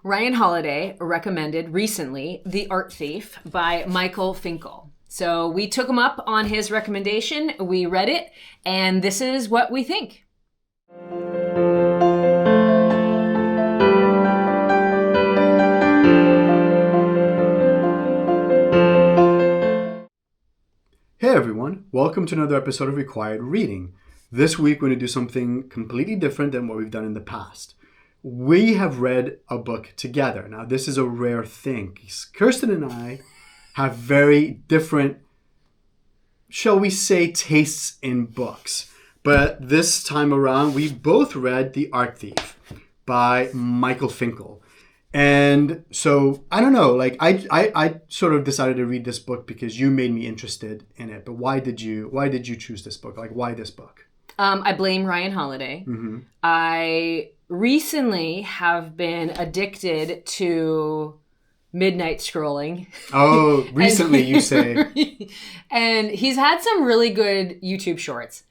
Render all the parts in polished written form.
Ryan Holiday recommended recently The Art Thief by Michael Finkel. So we took him up on his recommendation, we read it, and this is what we think. Hey everyone, welcome to another episode of Required Reading. This week we're going to do something completely different than what we've done in the past. We have read a book together. Now this is a rare thing. Kirsten and I have very different, shall we say, tastes in books. But this time around we both read The Art Thief by Michael Finkel. And so, I don't know, like I sort of decided to read this book because you made me interested in it. But why did you choose this book? Like, why this book? I blame Ryan Holiday. Mm-hmm. I recently have been addicted to midnight scrolling. Oh, recently you say. And he's had some really good YouTube shorts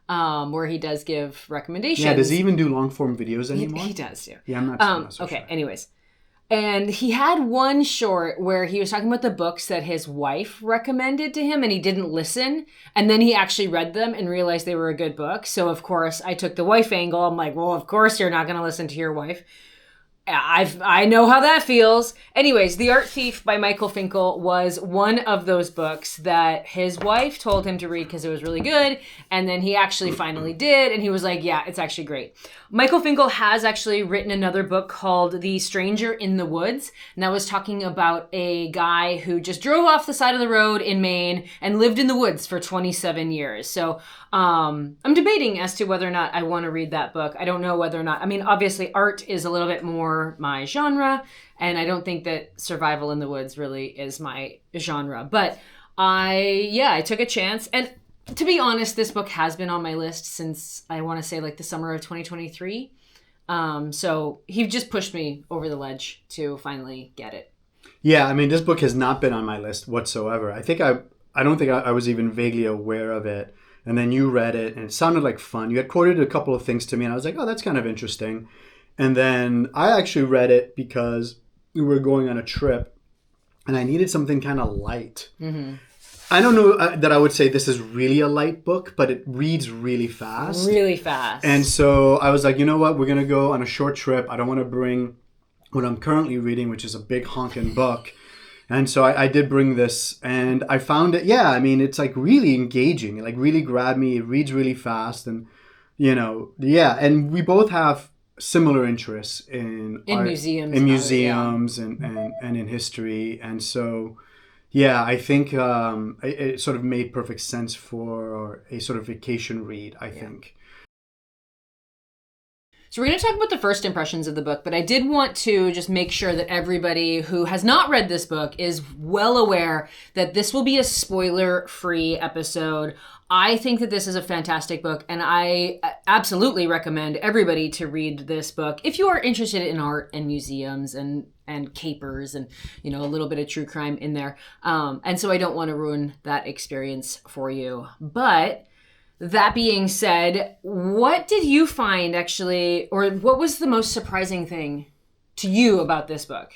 where he does give recommendations. Yeah, does he even do long form videos anymore? He does, yeah. Yeah, I'm not so okay, sure. Anyways. And he had one short where he was talking about the books that his wife recommended to him and he didn't listen. And then he actually read them and realized they were a good book. So, of course, I took the wife angle. I'm like, well, of course you're not going to listen to your wife. I know how that feels. Anyways, The Art Thief by Michael Finkel was one of those books that his wife told him to read because it was really good. And then he actually finally did. And he was like, yeah, it's actually great. Michael Finkel has actually written another book called The Stranger in the Woods. And that was talking about a guy who just drove off the side of the road in Maine and lived in the woods for 27 years. So I'm debating as to whether or not I want to read that book. I don't know whether or not, I mean, obviously art is a little bit more my genre, and I don't think that survival in the woods really is my genre. But I took a chance, and to be honest, this book has been on my list since I want to say like the summer of 2023. So he just pushed me over the ledge to finally get it. Yeah, I mean, this book has not been on my list whatsoever. I don't think I was even vaguely aware of it. And then you read it, and it sounded like fun. You had quoted a couple of things to me, and I was like, oh, that's kind of interesting. And then I actually read it because we were going on a trip, and I needed something kind of light. Mm-hmm. I don't know that I would say this is really a light book, but it reads really fast. Really fast. And so I was like, you know what? We're going to go on a short trip. I don't want to bring what I'm currently reading, which is a big honking book. And so I did bring this, and I found it, yeah, I mean, it's like really engaging. It like really grabbed me. It reads really fast. And, you know, yeah. And we both have similar interests in art, museums, and in history. And so, yeah, I think it sort of made perfect sense for a sort of vacation read, I think. So we're going to talk about the first impressions of the book, but I did want to just make sure that everybody who has not read this book is well aware that this will be a spoiler-free episode. I think that this is a fantastic book, and I absolutely recommend everybody to read this book if you are interested in art and museums and capers and, you know, a little bit of true crime in there. And so I don't want to ruin that experience for you. But that being said, what did you find actually, or what was the most surprising thing to you about this book?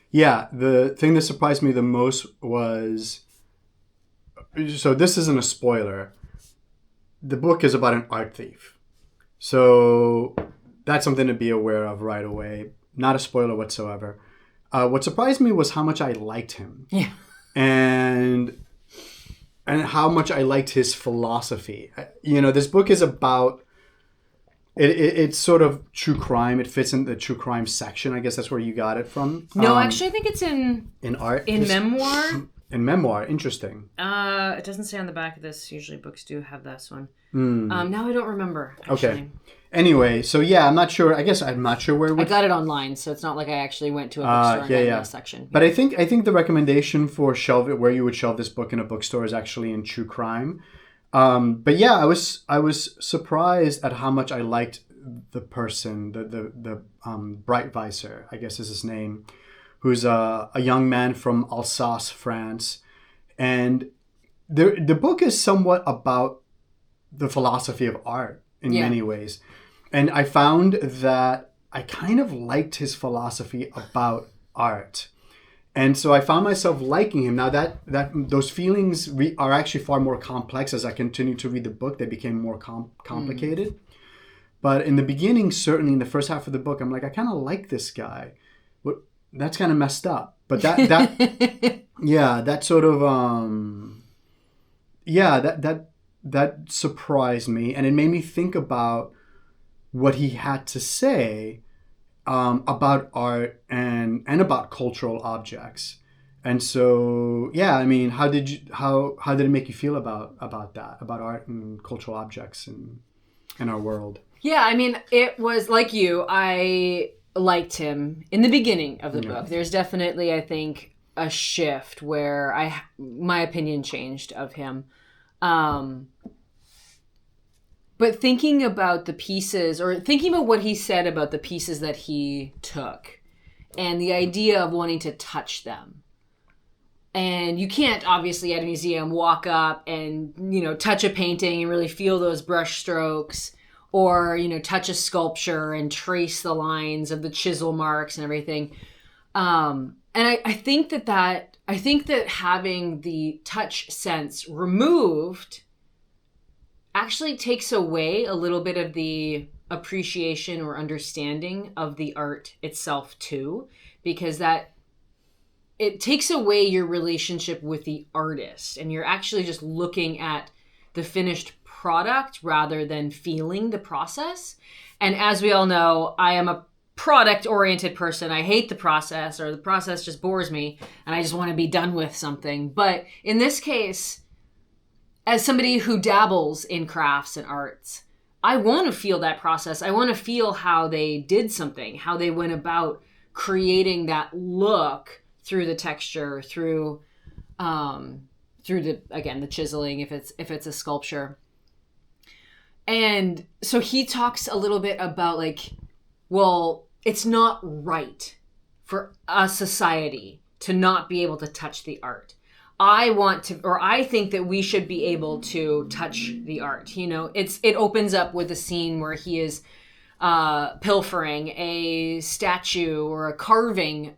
Yeah, the thing that surprised me the most was, so this isn't a spoiler. The book is about an art thief. So that's something to be aware of right away. Not a spoiler whatsoever. What surprised me was how much I liked him. Yeah. And how much I liked his philosophy. You know, this book is about, it's sort of true crime. It fits in the true crime section. I guess that's where you got it from. No, actually, I think it's in art. In memoir. In memoir, interesting. It doesn't say on the back of this. Usually books do have this one. Now I don't remember, actually. Okay. Anyway, so yeah, I'm not sure. I guess I'm not sure where I got it online, so it's not like I actually went to a bookstore and got that section. But I think the recommendation for where you would shelve this book in a bookstore is actually in true crime. But yeah, I was surprised at how much I liked the person, the Breitweiser, I guess is his name, who's a young man from Alsace, France, and the book is somewhat about the philosophy of art in many ways. And I found that I kind of liked his philosophy about art. And so I found myself liking him. Now that those feelings are actually far more complex as I continued to read the book. They became more complicated. But in the beginning, certainly in the first half of the book, I'm like, I kind of like this guy. But that's kind of messed up. But that yeah, that sort of that surprised me, and it made me think about what he had to say about art and about cultural objects. And so, yeah, I mean, how did it make you feel about that, about art and cultural objects in our world? Yeah, I mean, it was like you. I liked him in the beginning of the book. There's definitely, I think, a shift where my opinion changed of him. But thinking about the pieces, or thinking about what he said about the pieces that he took, and the idea of wanting to touch them. And you can't, obviously, at a museum, walk up and, touch a painting and really feel those brush strokes, or, touch a sculpture and trace the lines of the chisel marks and everything. And I think that having the touch sense removed actually takes away a little bit of the appreciation or understanding of the art itself too, because it takes away your relationship with the artist, and you're actually just looking at the finished product rather than feeling the process. And as we all know, I am a product-oriented person. I hate the process, or the process just bores me, and I just want to be done with something. But in this case, as somebody who dabbles in crafts and arts, I want to feel that process. I want to feel how they did something, how they went about creating that look through the texture, through the chiseling, if it's a sculpture. And so he talks a little bit about it's not right for a society to not be able to touch the art. I think that we should be able to touch the art. It opens up with a scene where he is pilfering a statue or a carving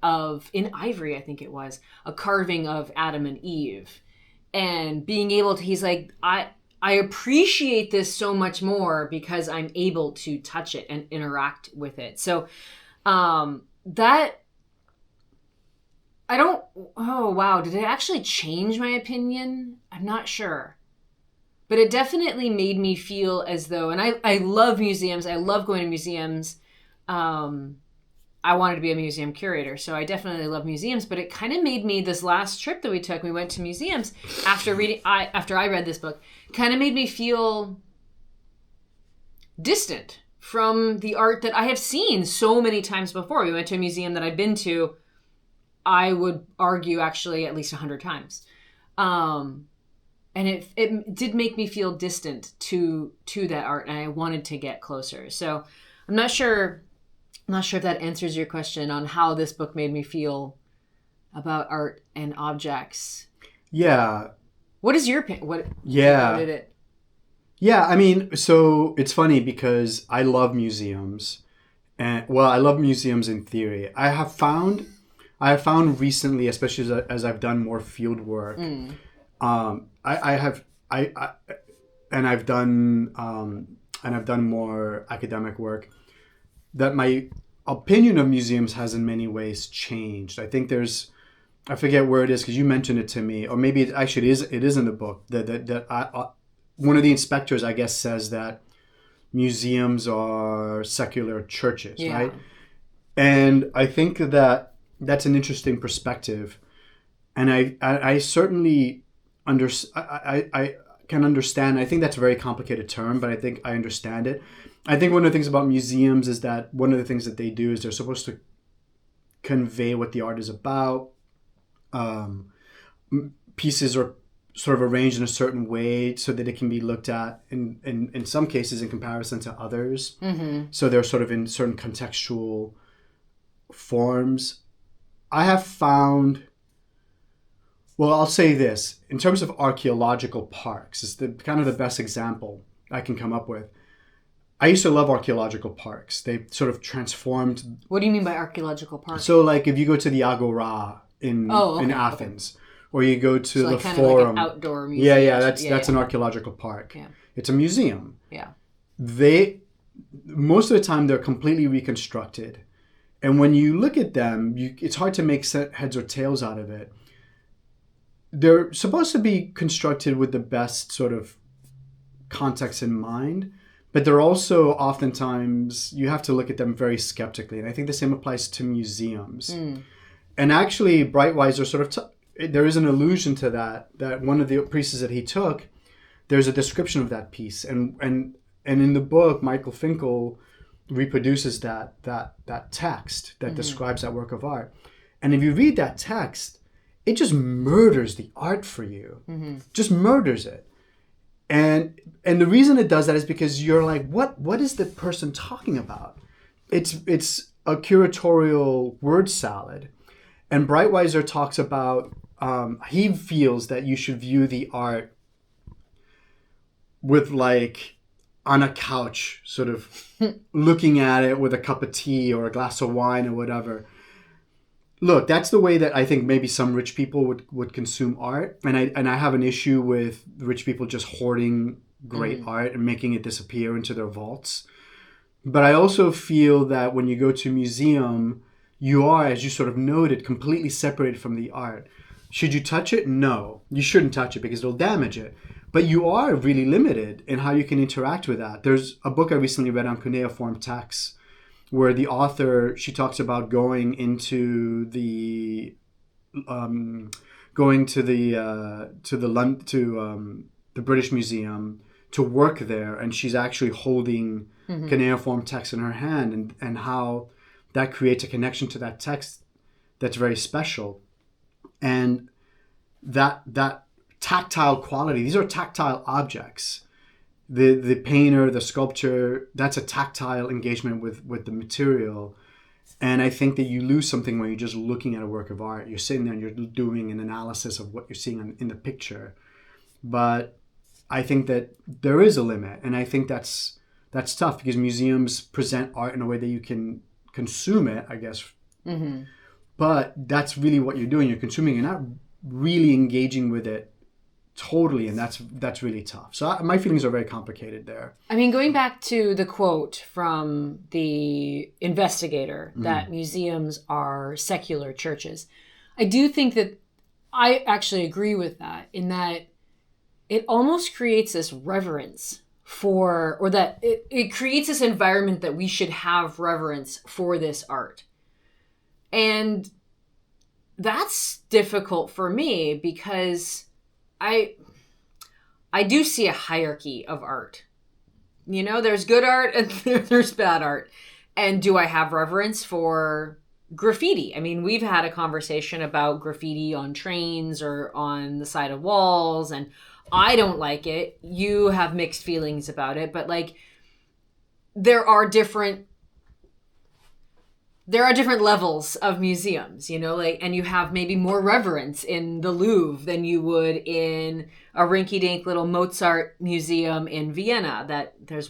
in ivory, I think it was, a carving of Adam and Eve. And being able to, he's like, I appreciate this so much more because I'm able to touch it and interact with it. So that, oh wow, did it actually change my opinion? I'm not sure. But it definitely made me feel as though, and I love museums. I love going to museums. I wanted to be a museum curator, so I definitely love museums. But it kind of made me, this last trip that we took, we went to museums after I read this book, kind of made me feel distant from the art that I have seen so many times before. We went to a museum that I've been to, I would argue, actually at least 100 times. And it did make me feel distant to that art, and I wanted to get closer. So I'm not sure if that answers your question on how this book made me feel about art and objects. Yeah. What is your opinion? Yeah. What did it? Yeah, I mean, so it's funny because I love museums, and I love museums in theory. I have found recently, especially as I've done more field work, I've done more academic work, that my opinion of museums has in many ways changed. I think I forget where it is because you mentioned it to me, or maybe it is in the book that one of the inspectors, I guess, says that museums are secular churches, yeah. Right? And I think that that's an interesting perspective, and I certainly I can understand. I think that's a very complicated term, but I think I understand it. I think one of the things about museums is that one of the things that they do is they're supposed to convey what the art is about. Pieces are sort of arranged in a certain way so that it can be looked at in some cases in comparison to others. Mm-hmm. So they're sort of in certain contextual forms. I have found, I'll say this, in terms of archaeological parks, is kind of the best example I can come up with. I used to love archaeological parks. They sort of transformed. What do you mean by archaeological park? So, like, if you go to the Agora in Athens, or you go to so the like kind Forum, of like an outdoor museum. Yeah, that's an archaeological park. Yeah. It's a museum. Yeah. Most of the time they're completely reconstructed, and when you look at them, it's hard to make heads or tails out of it. They're supposed to be constructed with the best sort of context in mind, but they're also oftentimes, you have to look at them very skeptically. And I think the same applies to museums. And actually, Breitweiser sort of, there is an allusion to that one of the pieces that he took, there's a description of that piece. And in the book, Michael Finkel reproduces that text that describes that work of art. And if you read that text, it just murders the art for you. Just murders it. And the reason it does that is because you're like, what is the person talking about? It's a curatorial word salad. And Breitweiser talks about, he feels that you should view the art with, like, on a couch, sort of looking at it with a cup of tea or a glass of wine or whatever. Look, that's the way that I think maybe some rich people would consume art. And I have an issue with rich people just hoarding great art and making it disappear into their vaults. But I also feel that when you go to a museum, you are, as you sort of noted, completely separated from the art. Should you touch it? No, you shouldn't touch it because it'll damage it. But you are really limited in how you can interact with that. There's a book I recently read on cuneiform texts, where the author, she talks about going to the British Museum to work there, and she's actually holding cuneiform text in her hand, and how that creates a connection to that text that's very special, and that tactile quality. These are tactile objects. The painter, the sculpture, that's a tactile engagement with the material. And I think that you lose something when you're just looking at a work of art. You're sitting there and you're doing an analysis of what you're seeing in the picture. But I think that there is a limit. And I think that's tough because museums present art in a way that you can consume it, I guess. But that's really what you're doing. You're consuming, you're not really engaging with it totally, and that's really tough. So my feelings are very complicated there. I mean, going back to the quote from the investigator that museums are secular churches, I do think that I actually agree with that, in that it almost creates this reverence for, or that it creates this environment that we should have reverence for this art. And that's difficult for me because I do see a hierarchy of art. You know, there's good art and there's bad art. And do I have reverence for graffiti? I mean, we've had a conversation about graffiti on trains or on the side of walls, and I don't like it. You have mixed feelings about it, but like there are different levels of museums, you know, like, and you have maybe more reverence in the Louvre than you would in a rinky-dink little Mozart museum in Vienna. That there's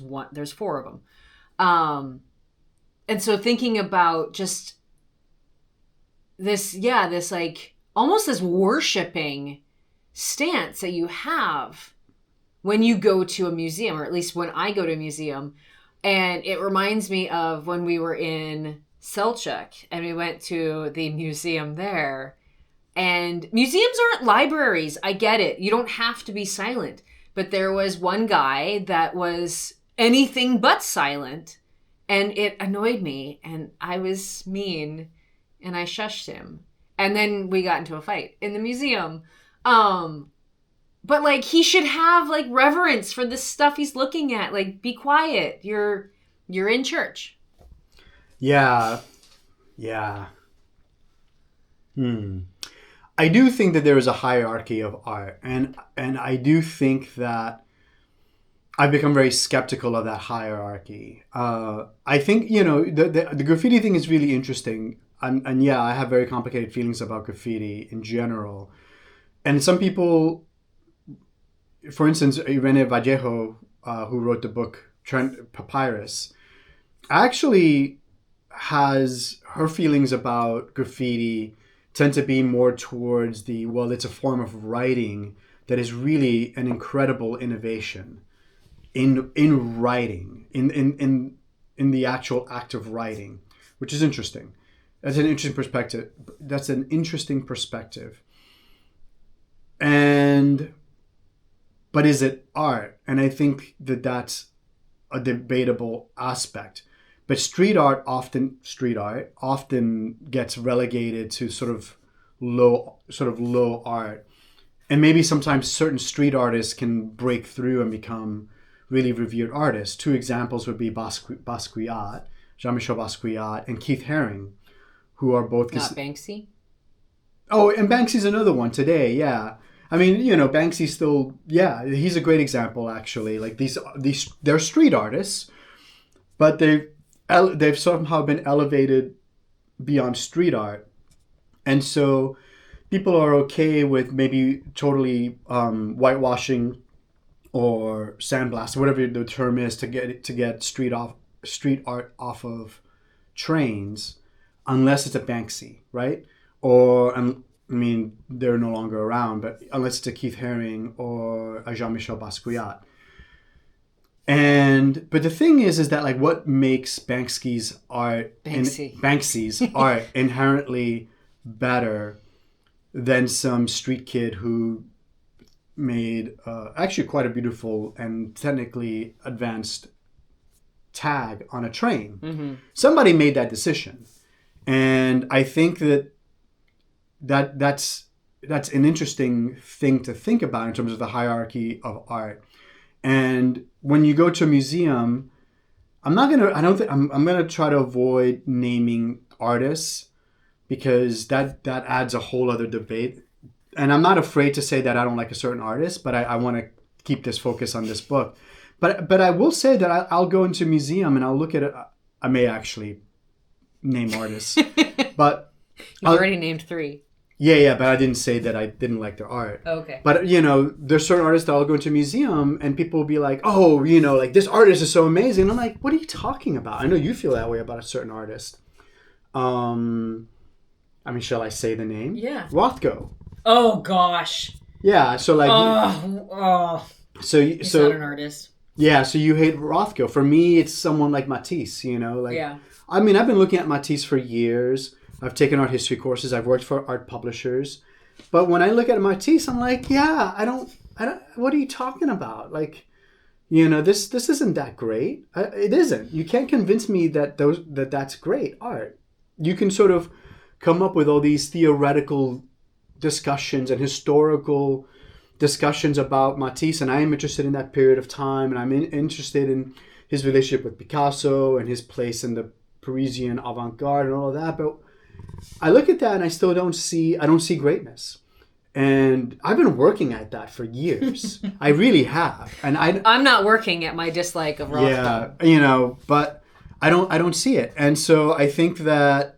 4 of them. And so thinking about just this like almost this worshiping stance that you have when you go to a museum, or at least when I go to a museum. And it reminds me of when we were in Selçuk and we went to the museum there. And museums aren't libraries. I get it. You don't have to be silent. But there was one guy that was anything but silent, and it annoyed me, and I was mean, and I shushed him. And then we got into a fight in the museum. But like, he should have like reverence for the stuff he's looking at. Like, be quiet. You're in church. Yeah. I do think that there is a hierarchy of art, and I do think that I've become very skeptical of that hierarchy. I think, you know, the graffiti thing is really interesting, and yeah, I have very complicated feelings about graffiti in general. And some people, for instance, Irene Vallejo, who wrote the book Papyrus actually has her feelings about graffiti tend to be more towards it's a form of writing that is really an incredible innovation in writing, in the actual act of writing, which is interesting. That's an interesting perspective. But is it art? And I think that's a debatable aspect. But street art often gets relegated to sort of low art. And maybe sometimes certain street artists can break through and become really revered artists. Two examples would be Basquiat, Jean-Michel Basquiat, and Keith Haring, who are both... Not Banksy? Oh, and Banksy's another one today, yeah. I mean, Banksy's still... Yeah, he's a great example, actually. Like, they're street artists, but they've somehow been elevated beyond street art. And so people are okay with maybe totally whitewashing or sandblasting, whatever the term is, to get street art off of trains, unless it's a Banksy, right? Or I mean, they're no longer around, but unless it's a Keith Haring or a Jean-Michel Basquiat. But the thing is that like what makes Banksy's art inherently better than some street kid who made actually quite a beautiful and technically advanced tag on a train. Mm-hmm. Somebody made that decision, and I think that's an interesting thing to think about in terms of the hierarchy of art. And when you go to a museum, I'm gonna try to avoid naming artists, because that adds a whole other debate. And I'm not afraid to say that I don't like a certain artist, but I want to keep this focus on this book. But I will say that I'll go into a museum and I'll look at it. I may actually name artists, but you've already named 3. Yeah, but I didn't say that I didn't like their art. Okay. But there's certain artists that I'll go into a museum and people will be like, oh, like this artist is so amazing. And I'm like, what are you talking about? I know you feel that way about a certain artist. I mean, shall I say the name? Yeah. Rothko. Oh gosh. Yeah. So like. So he's not an artist. Yeah. So you hate Rothko. For me, it's someone like Matisse. Yeah. I mean, I've been looking at Matisse for years. I've taken art history courses. I've worked for art publishers. But when I look at Matisse, I'm like, yeah, I don't. What are you talking about? Like, this isn't that great. It isn't. You can't convince me that's great art. You can sort of come up with all these theoretical discussions and historical discussions about Matisse, and I am interested in that period of time, and I'm interested in his relationship with Picasso and his place in the Parisian avant-garde and all of that. But I look at that and I don't see greatness. And I've been working at that for years. I really have. And I'm not working at my dislike of Rothko. Yeah, but I don't see it. And so I think that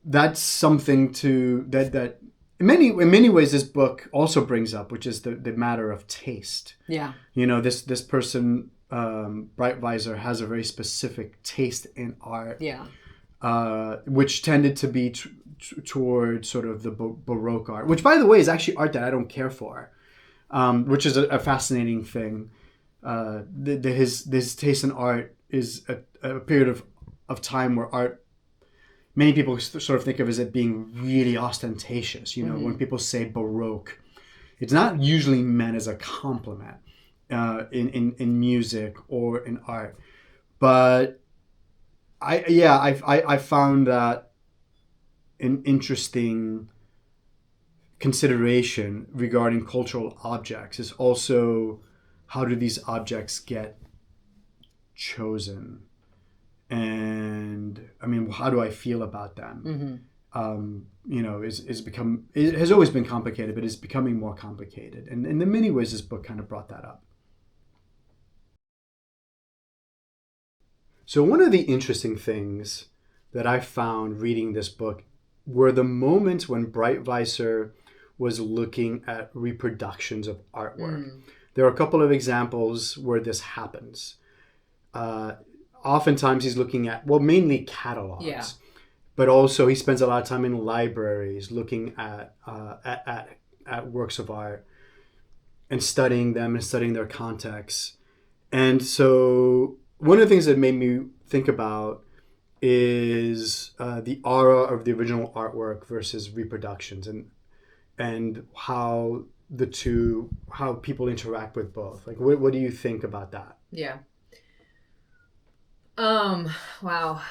that's something that in many ways this book also brings up, which is the matter of taste. Yeah. This person, Breitweiser, has a very specific taste in art. Yeah. Which tended to be towards sort of the Baroque art, which, by the way, is actually art that I don't care for, which is a fascinating thing. His taste in art is a period of time where art, many people sort of think of as it being really ostentatious. Mm-hmm. When people say Baroque, it's not usually meant as a compliment in music or in art, but I found that an interesting consideration regarding cultural objects is also how do these objects get chosen, and I mean, how do I feel about them? Mm-hmm. It has always been complicated, but it's becoming more complicated, and in many ways this book kind of brought that up. So one of the interesting things that I found reading this book were the moments when Breitweiser was looking at reproductions of artwork. There are a couple of examples where this happens. Oftentimes he's looking at, well, mainly catalogs. Yeah. But also he spends a lot of time in libraries looking at works of art and studying them and studying their context. And so one of the things that made me think about is the aura of the original artwork versus reproductions, and how people interact with both. Like, what do you think about that? Yeah. Wow.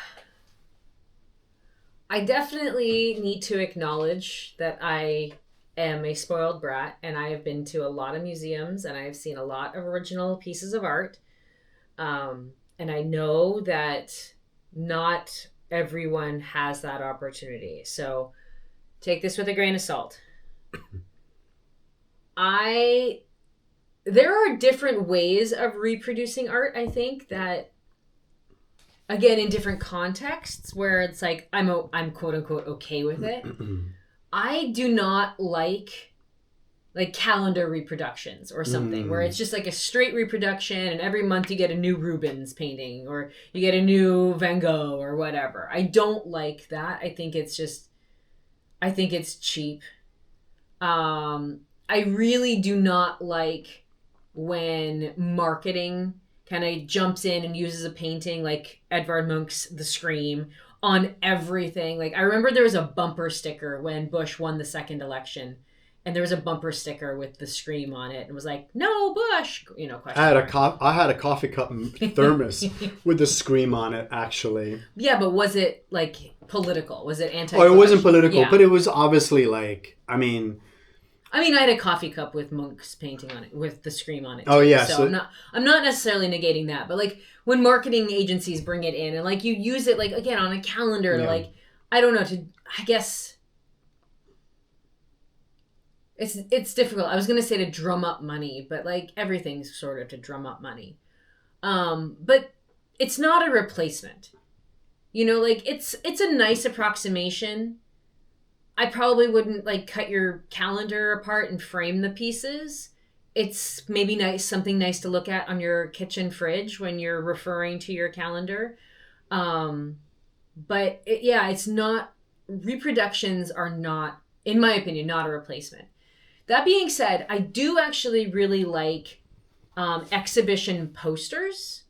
I definitely need to acknowledge that I am a spoiled brat, and I have been to a lot of museums, and I have seen a lot of original pieces of art. And I know that not everyone has that opportunity. So take this with a grain of salt. There are different ways of reproducing art, I think, that, again, in different contexts where it's like I'm quote unquote okay with it. I do not like calendar reproductions or something where it's just like a straight reproduction and every month you get a new Rubens painting or you get a new Van Gogh or whatever. I don't like that. I think it's cheap. I really do not like when marketing kind of jumps in and uses a painting like Edvard Munch's The Scream on everything. Like, I remember there was a bumper sticker when Bush won the second election, and there was a bumper sticker with The Scream on it, and it was like, "No Bush," question I had a coffee cup thermos with The Scream on it, actually. Yeah, but was it like political? Was it anti? Oh, it wasn't political, yeah. But it was obviously like, I mean, I had a coffee cup with Munch's painting on it, with The Scream on it. Oh, yeah. So I'm not necessarily negating that, but like when marketing agencies bring it in and like you use it like, again, on a calendar, to like, I don't know, I guess it's difficult. I was going to say to drum up money, but like everything's sort of to drum up money. But it's not a replacement. Like it's a nice approximation. I probably wouldn't like cut your calendar apart and frame the pieces. It's maybe something nice to look at on your kitchen fridge when you're referring to your calendar. But it's not, reproductions are not, in my opinion, not a replacement. That being said, I do actually really like exhibition posters.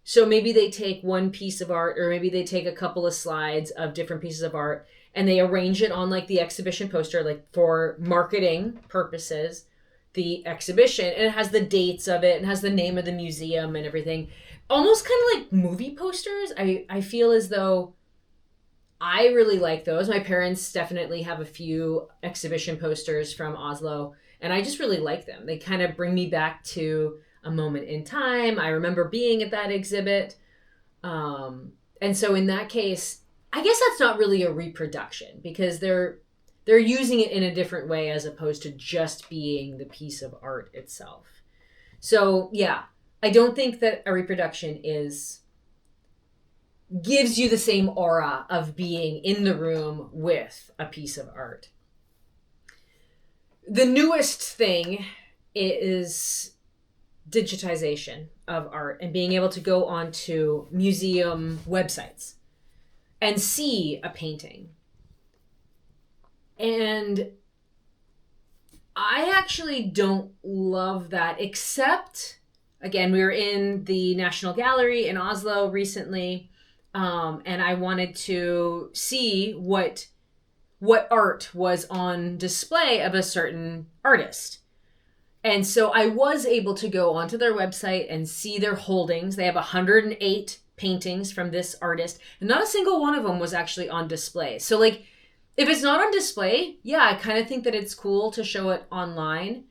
So maybe they take one piece of art, or maybe they take a couple of slides of different pieces of art, and they arrange it on like the exhibition poster, like for marketing purposes, the exhibition, and it has the dates of it and has the name of the museum and everything. Almost kind of like movie posters. I feel as though I really like those. My parents definitely have a few exhibition posters from Oslo, and I just really like them. They kind of bring me back to a moment in time. I remember being at that exhibit. And so in that case, I guess that's not really a reproduction because they're using it in a different way as opposed to just being the piece of art itself. So yeah, I don't think that a reproduction gives you the same aura of being in the room with a piece of art. The newest thing is digitization of art and being able to go onto museum websites and see a painting. And I actually don't love that, except, again, we were in the National Gallery in Oslo recently, and I wanted to see what art was on display of a certain artist. And so I was able to go onto their website and see their holdings. They have 108 paintings from this artist, and not a single one of them was actually on display. So like, if it's not on display, yeah, I kind of think that it's cool to show it online.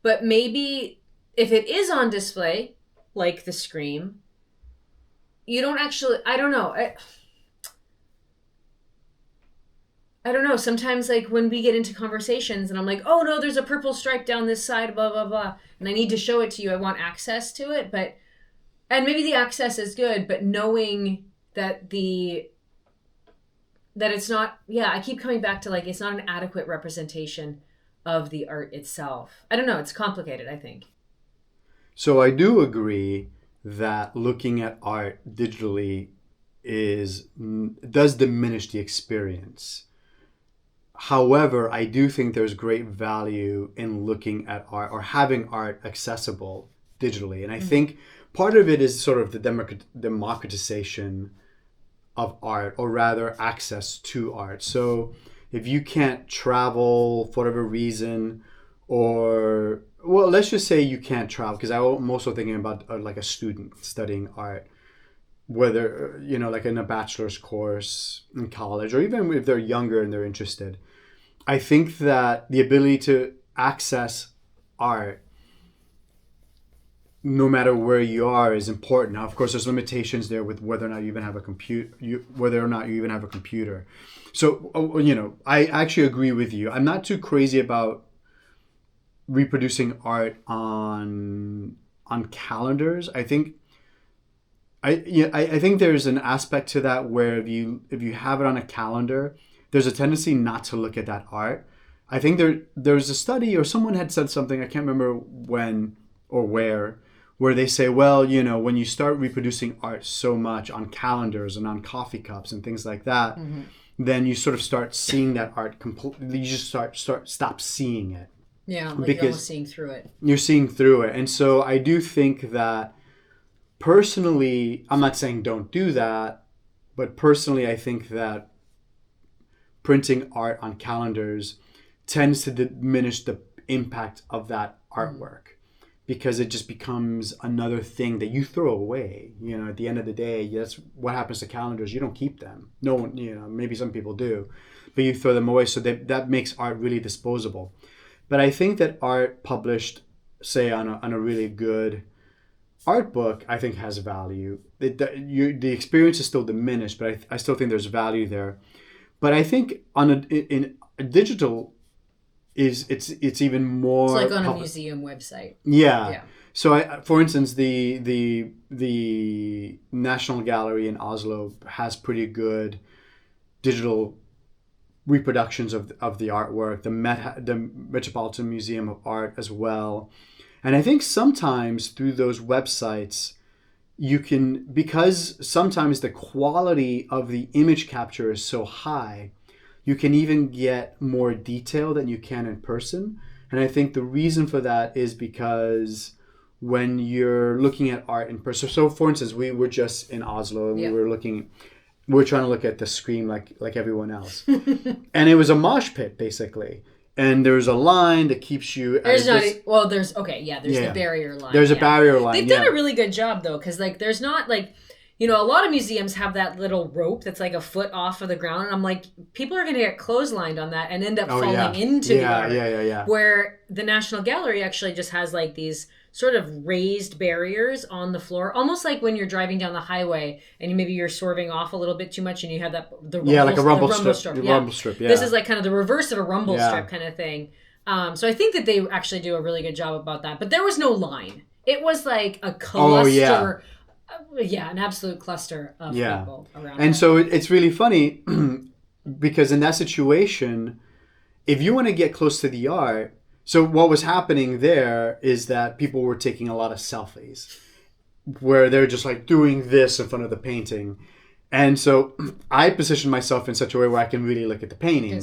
But maybe if it is on display, like The Scream, you don't actually, I don't know. I don't know. Sometimes like when we get into conversations and I'm like, oh no, there's a purple stripe down this side, blah, blah, blah. And I need to show it to you. I want access to it. And maybe the access is good, but knowing that it's not, I keep coming back to like, it's not an adequate representation of the art itself. I don't know. It's complicated, I think. So I do agree that looking at art digitally does diminish the experience. However, I do think there's great value in looking at art or having art accessible digitally. And I think part of it is sort of the democratization of art, or rather access to art. So if you can't travel for whatever reason, or, well, let's just say you can't travel, because I'm also thinking about like a student studying art, whether, like in a bachelor's course in college, or even if they're younger and they're interested. I think that the ability to access art no matter where you are is important. Now, of course, there's limitations there with whether or not you even have a computer. So, I actually agree with you. I'm not too crazy about reproducing art on calendars. I think there's an aspect to that where if you have it on a calendar, there's a tendency not to look at that art. I think there's a study, or someone had said something, I can't remember when or where they say, well, when you start reproducing art so much on calendars and on coffee cups and things like that, then you sort of start seeing that art completely. You just stop seeing it. Yeah, like because you're almost seeing through it. You're seeing through it. And so I do think that personally, I'm not saying don't do that, but personally I think that printing art on calendars tends to diminish the impact of that artwork, because it just becomes another thing that you throw away. At the end of the day, that's what happens to calendars. You don't keep them. No one, maybe some people do, but you throw them away. So that makes art really disposable. But I think that art published, say, on a really good art book, I think has value. The experience is still diminished, but I still think there's value there. But I think in a digital it's even more. It's like on a museum website. Yeah. So for instance, the National Gallery in Oslo has pretty good digital reproductions of the artwork. The Metropolitan Museum of Art as well. And I think sometimes through those websites, you can, because sometimes the quality of the image capture is so high, you can even get more detail than you can in person. And I think the reason for that is because when you're looking at art in person, so for instance, we were just in Oslo and we were trying to look at the screen like everyone else. And it was a mosh pit, basically. And there's a line that keeps you. There's the barrier line. There's a barrier line. They've done a really good job though, because there's not a lot of museums have that little rope that's like a foot off of the ground, and I'm like, people are going to get clotheslined on that and end up falling into the art. Yeah. Where the National Gallery actually just has these sort of raised barriers on the floor, almost like when you're driving down the highway and maybe you're swerving off a little bit too much and you have like a rumble strip. Rumble strip. Yeah. This is kind of the reverse of a rumble strip kind of thing. So I think that they actually do a really good job about that. But there was no line. It was like a cluster. An absolute cluster of people around. And so it's really funny because in that situation, if you want to get close to the art, so what was happening there is that people were taking a lot of selfies where they're just doing this in front of the painting. And so I positioned myself in such a way where I can really look at the painting.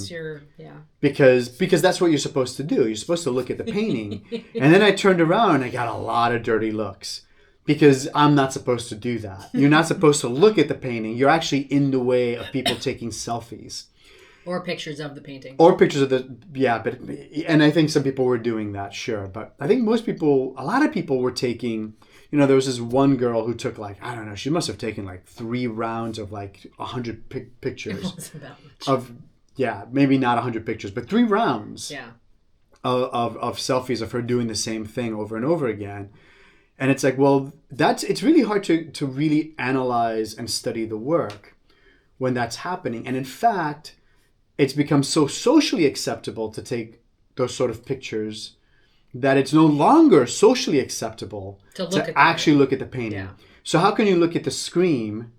Because that's what you're supposed to do. You're supposed to look at the painting. And then I turned around and I got a lot of dirty looks. Because I'm not supposed to do that. You're not supposed to look at the painting. You're actually in the way of people taking selfies. Or pictures of the painting. And I think some people were doing that, sure. But I think a lot of people were taking, there was this one girl who took I don't know, she must have taken 3 rounds of 100 pictures. It wasn't that much. Maybe not 100 pictures, but 3 rounds of selfies of her doing the same thing over and over again. And it's it's really hard to really analyze and study the work when that's happening. And in fact, it's become so socially acceptable to take those sort of pictures that it's no longer socially acceptable to actually look at the painting. Yeah. So how can you look at the screen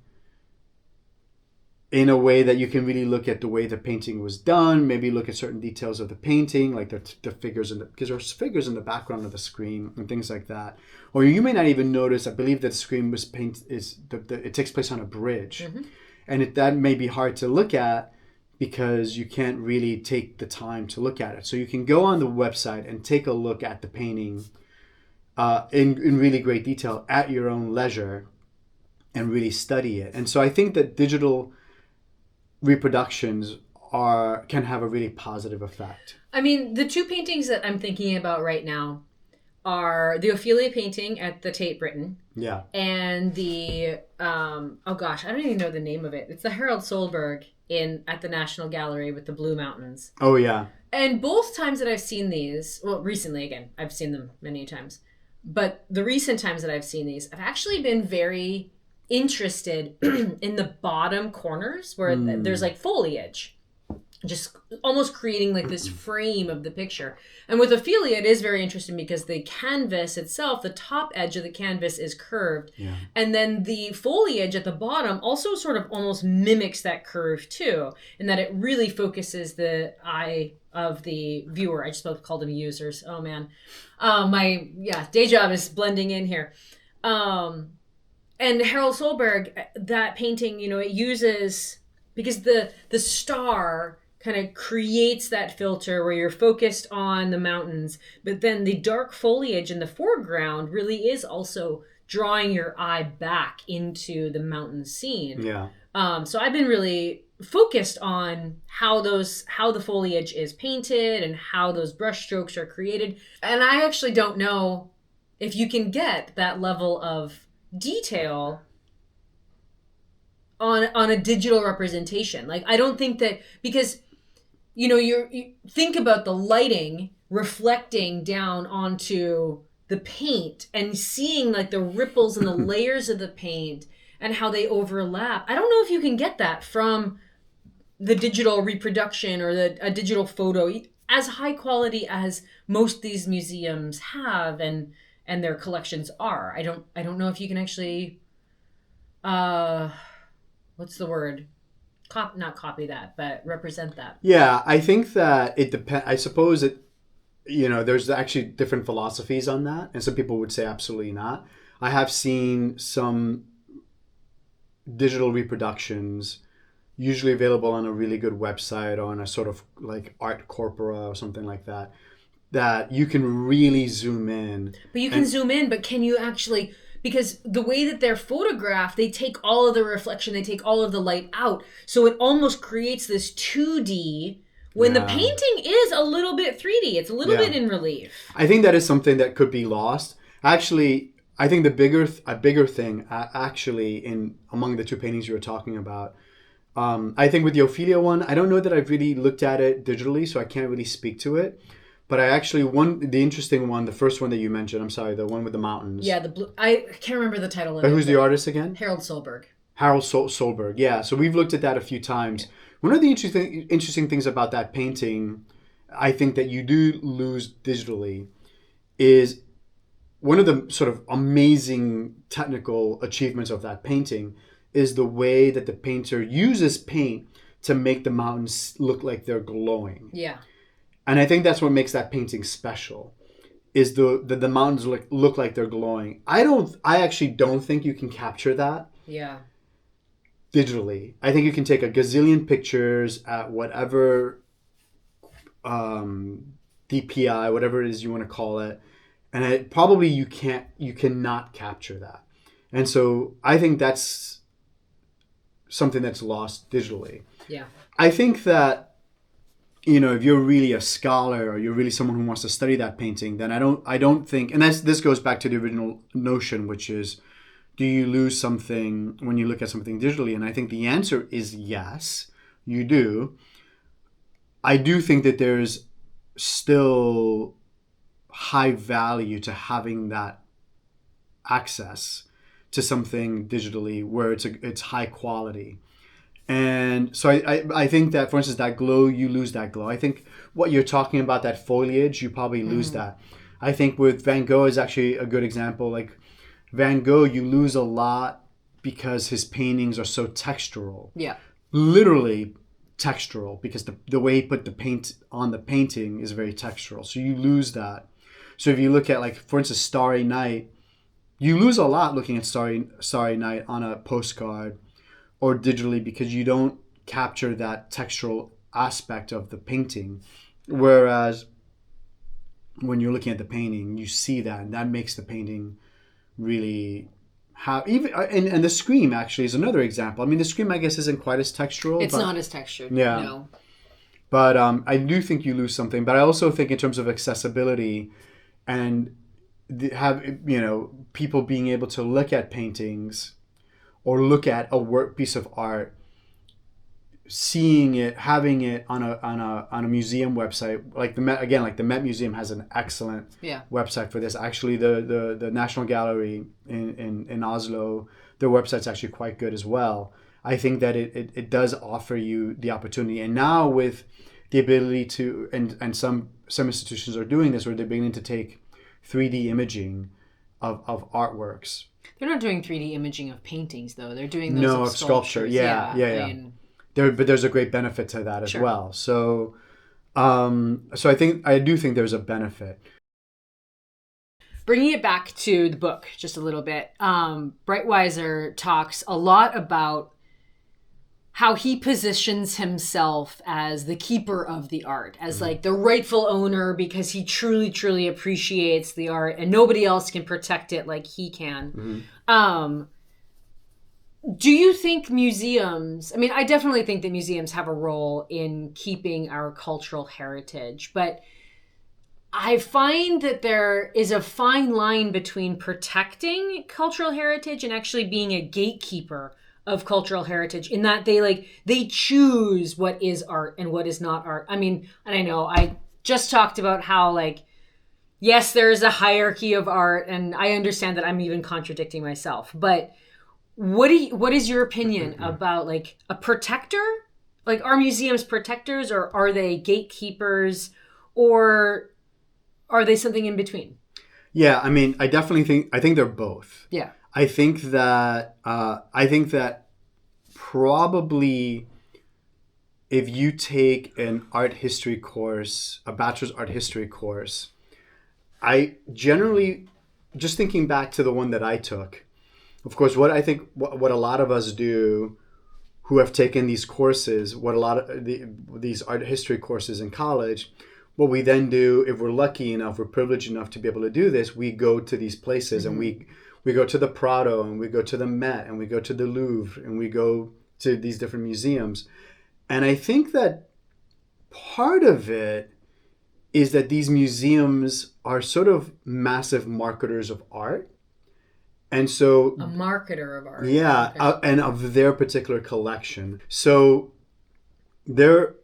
in a way that you can really look at the way the painting was done, maybe look at certain details of the painting, like the figures because there's figures in the background of the screen and things like that. Or you may not even notice, I believe that the screen was it takes place on a bridge. Mm-hmm. And that may be hard to look at because you can't really take the time to look at it. So you can go on the website and take a look at the painting in really great detail at your own leisure and really study it. And so I think that digital reproductions can have a really positive effect. I mean, the two paintings that I'm thinking about right now are the Ophelia painting at the Tate Britain. Yeah. And the oh gosh, I don't even know the name of it. It's the Harold Solberg at the National Gallery with the Blue Mountains. Oh yeah. And both times that I've seen these, well, recently again, I've seen them many times, but the recent times that I've seen these, I've actually been very interested in the bottom corners where there's like foliage, just almost creating like this frame of the picture. And with Ophelia, it is very interesting because the canvas itself, the top edge of the canvas is curved. Yeah. And then the foliage at the bottom also sort of almost mimics that curve too, in that it really focuses the eye of the viewer. I just both called them users. Oh man. My day job is blending in here. And Harold Solberg, that painting, it uses, because the star kind of creates that filter where you're focused on the mountains, but then the dark foliage in the foreground really is also drawing your eye back into the mountain scene. Yeah. So I've been really focused on how the foliage is painted and how those brush strokes are created. And I actually don't know if you can get that level of detail on a digital representation. Like, I don't think that, because you think about the lighting reflecting down onto the paint and seeing like the ripples and the layers of the paint and how they overlap. I don't know if you can get that from the digital reproduction or a digital photo as high quality as most of these museums have and their collections are. I don't know if you can actually what's the word? Not copy that, but represent that. Yeah, I think that it depends. I suppose there's actually different philosophies on that, and some people would say absolutely not. I have seen some digital reproductions, usually available on a really good website or on a sort of like art corpora or something like that, that you can really zoom in. But you can zoom in, but can you actually... Because the way that they're photographed, they take all of the reflection, they take all of the light out. So it almost creates this 2D when the painting is a little bit 3D. It's a little bit in relief. I think that is something that could be lost. Actually, I think a bigger thing actually among the two paintings you were talking about, I think with the Ophelia one, I don't know that I've really looked at it digitally, so I can't really speak to it. But I actually, the interesting one, the first one that you mentioned, I'm sorry, the one with the mountains. Yeah, the blue. I can't remember the title of it. Who's the artist again? Harold Solberg. Harold Solberg, yeah. So we've looked at that a few times. One of the interesting things about that painting, I think that you do lose digitally, is one of the sort of amazing technical achievements of that painting is the way that the painter uses paint to make the mountains look like they're glowing. Yeah. And I think that's what makes that painting special, is the mountains look like they're glowing. I actually don't think you can capture that. Yeah. Digitally. I think you can take a gazillion pictures at whatever DPI, whatever it is you want to call it, and probably you cannot capture that. And so I think that's something that's lost digitally. Yeah. I think that if you're really a scholar or you're really someone who wants to study that painting, then I don't think, and this goes back to the original notion, which is, do you lose something when you look at something digitally? And I think the answer is yes, you do. I do think that there's still high value to having that access to something digitally where it's high quality. And so I think that, for instance, that glow, you lose that glow. I think what you're talking about, that foliage, you probably lose that. I think with Van Gogh is actually a good example. Like Van Gogh, you lose a lot because his paintings are so textural. Yeah. literally textural, because the way he put the paint on the painting is very textural. So you lose that. So if you look at, like, for instance, Starry Night, you lose a lot looking at Starry Night on a postcard or digitally, because you don't capture that textural aspect of the painting. Whereas when you're looking at the painting, you see that, and that makes the painting really have even. And the Scream actually is another example. I mean, the Scream, I guess, isn't quite as textural. It's not as textured. Yeah. No. But I do think you lose something. But I also think in terms of accessibility and people being able to look at paintings or look at a piece of art, seeing it, having it on a museum website, like the Met, again, like the Met Museum has an excellent website for this. Actually, the National Gallery in Oslo, their website's actually quite good as well. I think that it does offer you the opportunity, and now with the ability to, and some institutions are doing this, where they're beginning to take 3D imaging of artworks. They're not doing 3D imaging of paintings, though. They're doing those of sculpture. Yeah. I mean, but there's a great benefit to that as well. So, I do think there's a benefit. Bringing it back to the book just a little bit, Breitweiser talks a lot about how he positions himself as the keeper of the art, as like the rightful owner, because he truly, truly appreciates the art and nobody else can protect it like he can. Do you think museums, I mean, I definitely think that museums have a role in keeping our cultural heritage, but I find that there is a fine line between protecting cultural heritage and actually being a gatekeeper of cultural heritage, in that they choose what is art and what is not art. I mean, and I know I just talked about how, like, yes, there is a hierarchy of art, and I understand that I'm even contradicting myself, but what is your opinion about, like, a protector? Like, are museums protectors, or are they gatekeepers, or are they something in between? Yeah, I mean, I think they're both. Yeah. I think that probably if you take an art history course, a bachelor's art history course, I generally, just thinking back to the one that I took, of course, what a lot of us do who have taken these courses, what a lot of these art history courses in college, what we then do, if we're lucky enough, we're privileged enough to be able to do this, we go to these places and we go to the Prado, and we go to the Met, and we go to the Louvre, and we go to these different museums. And I think that part of it is that these museums are sort of massive marketers of art. And so... A marketer of art. Yeah, okay. And of their particular collection. So there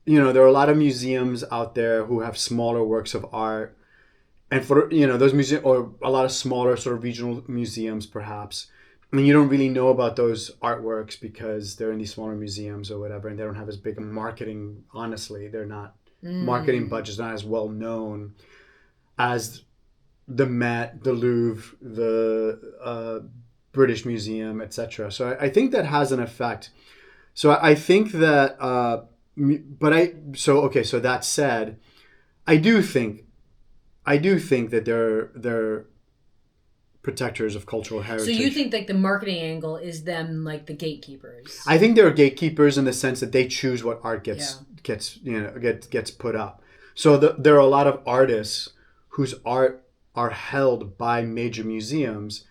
are a lot of museums out there who have smaller works of art. And for, those museums, or a lot of smaller sort of regional museums, perhaps, I mean, you don't really know about those artworks because they're in these smaller museums or whatever, and they don't have as big a marketing, honestly. They're not, marketing budget's not as well known as the Met, the Louvre, the British Museum, etc. So I think that has an effect. So I think that, so that said, I do think that they're protectors of cultural heritage. So you think, like, the marketing angle is them, like, the gatekeepers? I think they're gatekeepers in the sense that they choose what art gets put up. So there are a lot of artists whose art are held by major museums,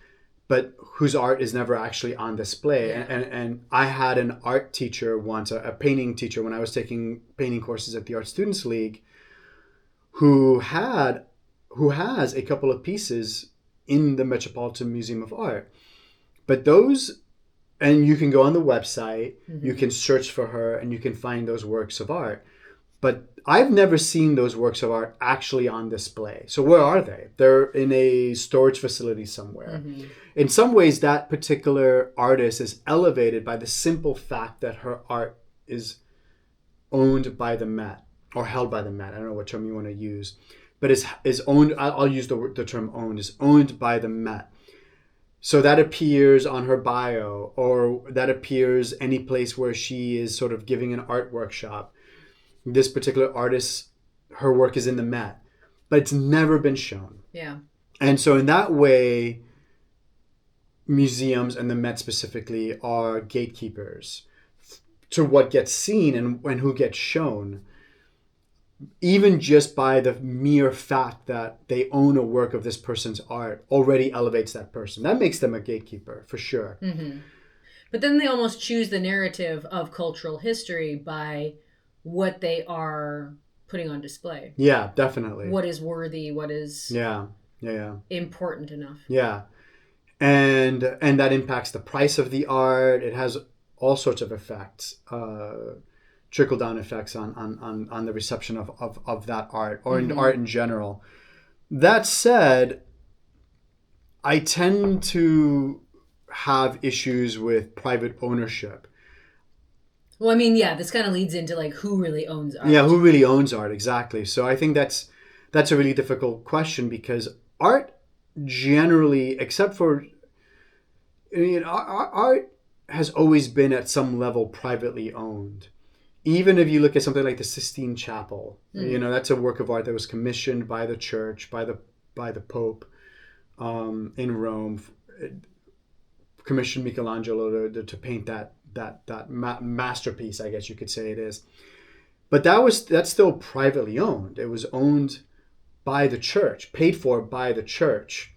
but whose art is never actually on display. Yeah. And I had an art teacher once, a painting teacher, when I was taking painting courses at the Art Students League, who has a couple of pieces in the Metropolitan Museum of Art. But those, and you can go on the website, you can search for her, and you can find those works of art. But I've never seen those works of art actually on display. So where are they? They're in a storage facility somewhere. In some ways, that particular artist is elevated by the simple fact that her art is owned by the Met, or held by the Met. I don't know what term you want to use, but is owned. I'll use the term owned. Is owned by the Met. So that appears on her bio, or that appears any place where she is sort of giving an art workshop. This particular artist, her work is in the Met, but it's never been shown. Yeah. And so in that way, museums, and the Met specifically, are gatekeepers to what gets seen and who gets shown, even just by the mere fact that they own a work of this person's art already elevates that person. That makes them a gatekeeper, for sure. Mm-hmm. But then they almost choose the narrative of cultural history by what they are putting on display. Yeah, definitely. What is worthy, what is important enough. Yeah. And that impacts the price of the art. It has all sorts of effects, trickle-down effects on the reception of that art, or in art in general. That said, I tend to have issues with private ownership. Well, I mean, yeah, this kind of leads into like who really owns art. Yeah, who really owns art, exactly. So I think that's a really difficult question, because art generally, except for, art has always been at some level privately owned. Even if you look at something like the Sistine Chapel, that's a work of art that was commissioned by the church, by the Pope in Rome, commissioned Michelangelo to paint that masterpiece, I guess you could say it is. But that's still privately owned. It was owned by the church, paid for by the church,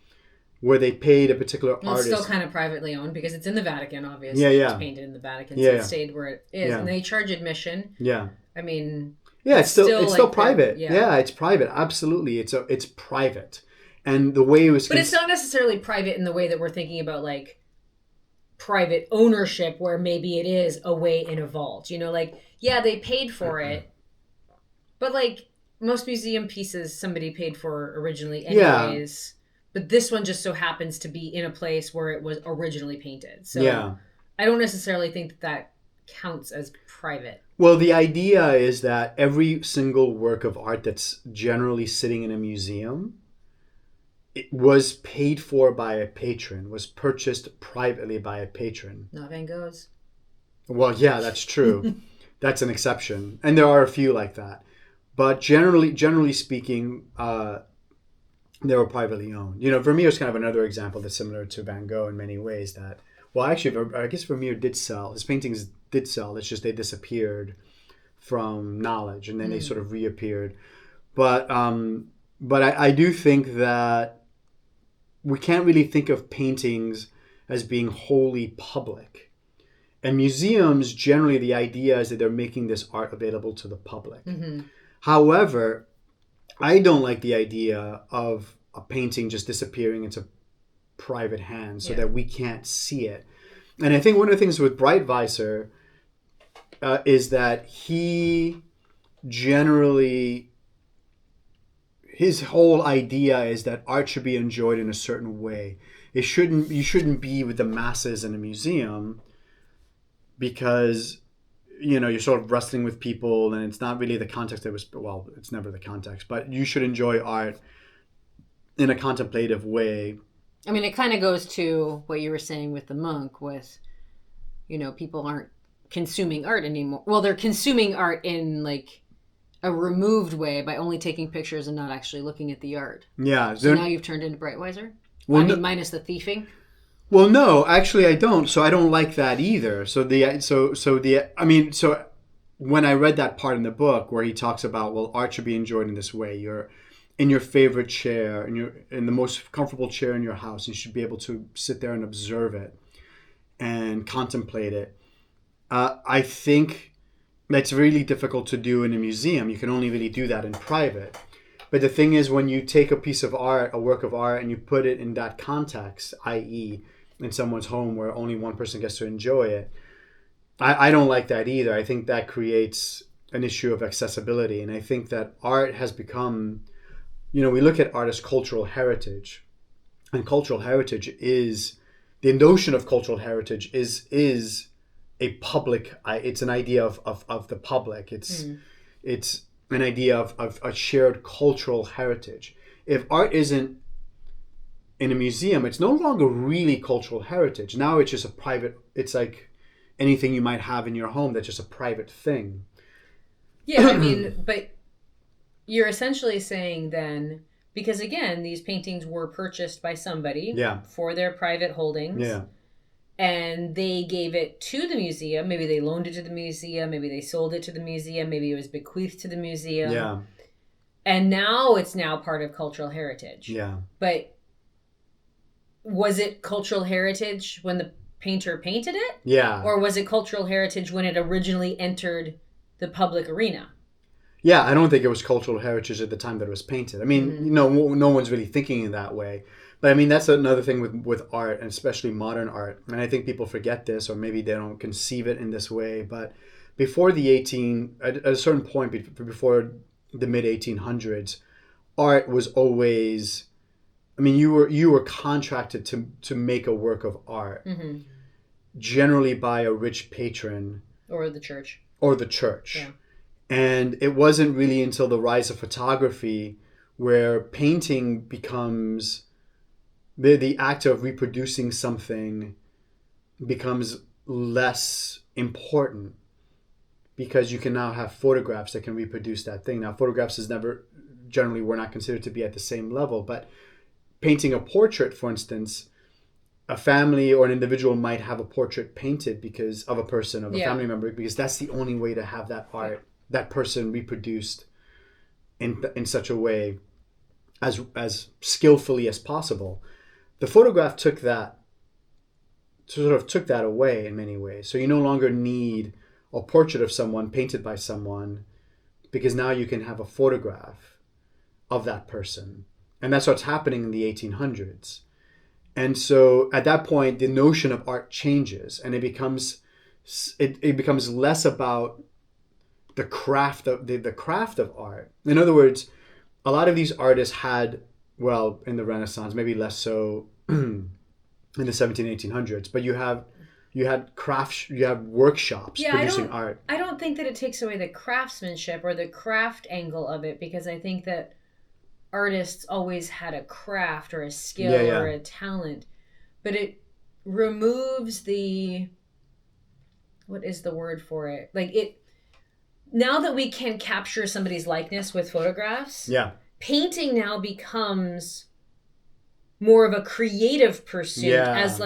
where they paid a particular artist. It's still kind of privately owned because it's in the Vatican, obviously. Yeah. It's painted in the Vatican, so it stayed where it is. And they charge admission. Yeah. I mean... Yeah, it's still like private. Yeah, it's private. Absolutely. It's private. And the way it was... But it's not necessarily private in the way that we're thinking about, like, private ownership, where maybe it is away in a vault. Like, yeah, they paid for it, but, like, most museum pieces somebody paid for originally anyways. Yeah. But this one just so happens to be in a place where it was originally painted. So I don't necessarily think that counts as private. Well, the idea is that every single work of art that's generally sitting in a museum, it was paid for by a patron, was purchased privately by a patron. Not Van Gogh's. Well, yeah, that's true. That's an exception. And there are a few like that. But generally speaking, they were privately owned. Vermeer is kind of another example that's similar to Van Gogh in many ways. That, well, actually, I guess Vermeer did sell. His paintings did sell. It's just they disappeared from knowledge, and then they sort of reappeared. But I do think that we can't really think of paintings as being wholly public. And museums, generally, the idea is that they're making this art available to the public. Mm-hmm. However, I don't like the idea of a painting just disappearing into private hands so that we can't see it. And I think one of the things with Breitweiser is that he generally, his whole idea is that art should be enjoyed in a certain way. You shouldn't be with the masses in a museum, because you're sort of wrestling with people, and it's not really the context it's never the context, but you should enjoy art in a contemplative way. I mean, it kind of goes to what you were saying with the monk, with, people aren't consuming art anymore. Well, they're consuming art in like a removed way by only taking pictures and not actually looking at the art. Yeah. So now you've turned into Breitweiser? Well, minus the thieving? Well, no, actually I don't. So I don't like that either. So when I read that part in the book where he talks about, well, art should be enjoyed in this way. You're in your favorite chair, and you're in the most comfortable chair in your house. You should be able to sit there and observe it and contemplate it. I think that's really difficult to do in a museum. You can only really do that in private. But the thing is, when you take a piece of art, a work of art, and you put it in that context, i.e., in someone's home where only one person gets to enjoy it, I don't like that either. I think that creates an issue of accessibility. And I think that art has become, we look at art as cultural heritage. And cultural heritage is, the notion of cultural heritage is a public, it's an idea of the public. It's an idea of a shared cultural heritage. If art isn't in a museum, it's no longer really cultural heritage. Now it's just a private, it's like anything you might have in your home that's just a private thing. Yeah, I mean, but you're essentially saying then, because again, these paintings were purchased by somebody for their private holdings. Yeah. And they gave it to the museum. Maybe they loaned it to the museum. Maybe they sold it to the museum. Maybe it was bequeathed to the museum. Yeah. And now it's part of cultural heritage. Yeah. But was it cultural heritage when the painter painted it? Yeah. Or was it cultural heritage when it originally entered the public arena? Yeah, I don't think it was cultural heritage at the time that it was painted. I mean, no one's really thinking in that way. But I mean, that's another thing with art, and especially modern art. And I think people forget this, or maybe they don't conceive it in this way. But before at a certain point, before the mid 1800s, art was always, I mean, you were contracted to make a work of art, generally by a rich patron or the church. Yeah. And it wasn't really until the rise of photography where painting becomes the act of reproducing something becomes less important, because you can now have photographs that can reproduce that thing. Now, photographs generally were not considered to be at the same level, but painting a portrait, for instance, a family or an individual might have a portrait painted because of a person, of a family member, because that's the only way to have that art, that person reproduced in such a way as skillfully as possible. The photograph took that away in many ways. So you no longer need a portrait of someone painted by someone, because now you can have a photograph of that person. And that's what's happening in the 1800s. And so at that point, the notion of art changes, and it becomes less about the craft of art. In other words, a lot of these artists had, well, in the Renaissance, maybe less so in the 1800s, but you had crafts, you have workshops producing art. I don't think that it takes away the craftsmanship or the craft angle of it, because I think that artists always had a craft or a skill or a talent, but it removes what is the word for it? Now that we can capture somebody's likeness with photographs, painting now becomes more of a creative pursuit, as